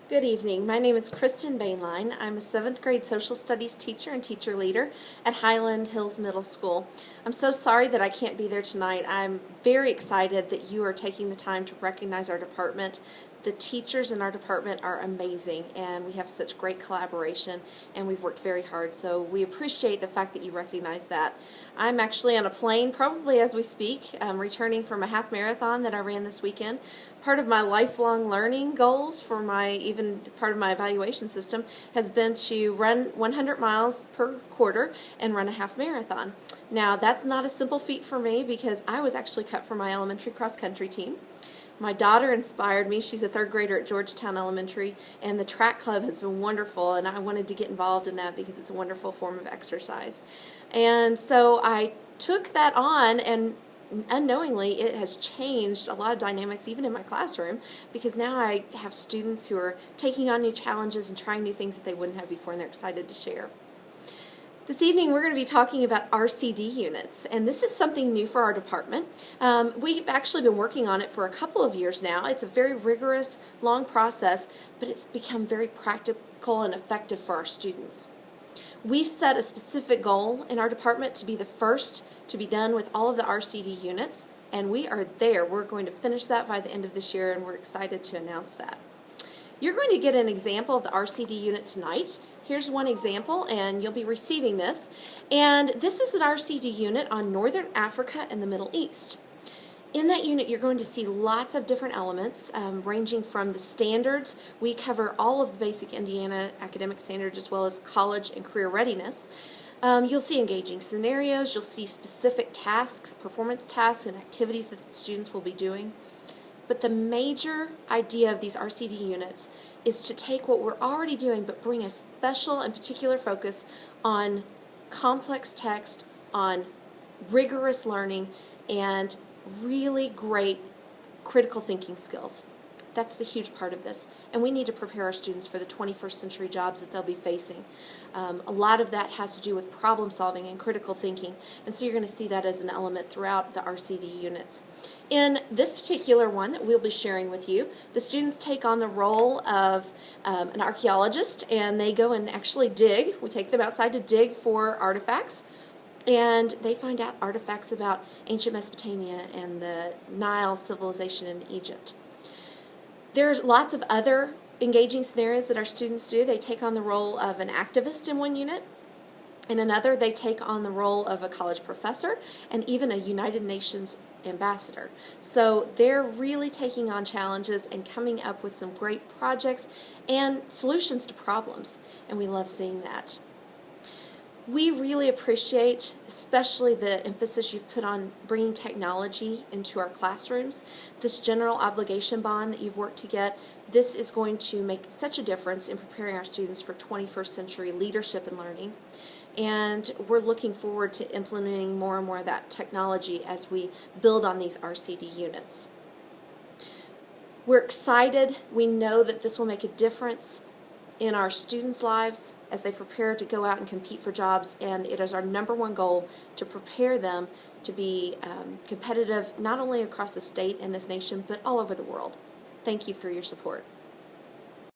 Good evening. My name is Kristen Bainline. I'm a 7th grade social studies teacher and teacher leader at Highland Hills Middle School. I'm so sorry that I can't be there tonight. I'm very excited that you are taking the time to recognize our department. The teachers in our department are amazing, and we have such great collaboration, and we've worked very hard, so we appreciate the fact that you recognize that. I'm actually on a plane, probably as we speak, returning from a half marathon that I ran this weekend. Part of my lifelong learning goals for even part of my evaluation system has been to run 100 miles per quarter and run a half marathon. Now, that's not a simple feat for me because I was actually cut from my elementary cross-country team. My daughter inspired me. She's a 3rd grader at Georgetown Elementary, and the track club has been wonderful, and I wanted to get involved in that because it's a wonderful form of exercise. And so I took that on, and unknowingly it has changed a lot of dynamics even in my classroom, because now I have students who are taking on new challenges and trying new things that they wouldn't have before, and they're excited to share. This evening we're going to be talking about RCD units, and this is something new for our department. We've actually been working on it for a couple of years now. It's a very rigorous, long process, but it's become very practical and effective for our students. We set a specific goal in our department to be the first to be done with all of the RCD units, and we are there. We're going to finish that by the end of this year, and we're excited to announce that. You're going to get an example of the RCD unit tonight. Here's one example, and you'll be receiving this. And this is an RCD unit on Northern Africa and the Middle East. In that unit, you're going to see lots of different elements, ranging from the standards. We cover all of the basic Indiana academic standards as well as college and career readiness. You'll see engaging scenarios. You'll see specific tasks, performance tasks, and activities that the students will be doing. But the major idea of these RCD units is to take what we're already doing but bring a special and particular focus on complex text, on rigorous learning, and really great critical thinking skills. That's the huge part of this. And we need to prepare our students for the 21st century jobs that they'll be facing. A lot of that has to do with problem solving and critical thinking. And so you're going to see that as an element throughout the RCD units. In this particular one that we'll be sharing with you, the students take on the role of an archaeologist, and they go and actually dig. We take them outside to dig for artifacts. And they find out artifacts about ancient Mesopotamia and the Nile civilization in Egypt. There's lots of other engaging scenarios that our students do. They take on the role of an activist in one unit. In another, they take on the role of a college professor and even a United Nations ambassador. So they're really taking on challenges and coming up with some great projects and solutions to problems, and we love seeing that. We really appreciate especially the emphasis you've put on bringing technology into our classrooms. This general obligation bond that you've worked to get, this is going to make such a difference in preparing our students for 21st century leadership and learning. And we're looking forward to implementing more and more of that technology as we build on these RCD units. We're excited. We know that this will make a difference in our students' lives as they prepare to go out and compete for jobs, and it is our #1 goal to prepare them to be competitive not only across the state and this nation but all over the world. Thank you for your support.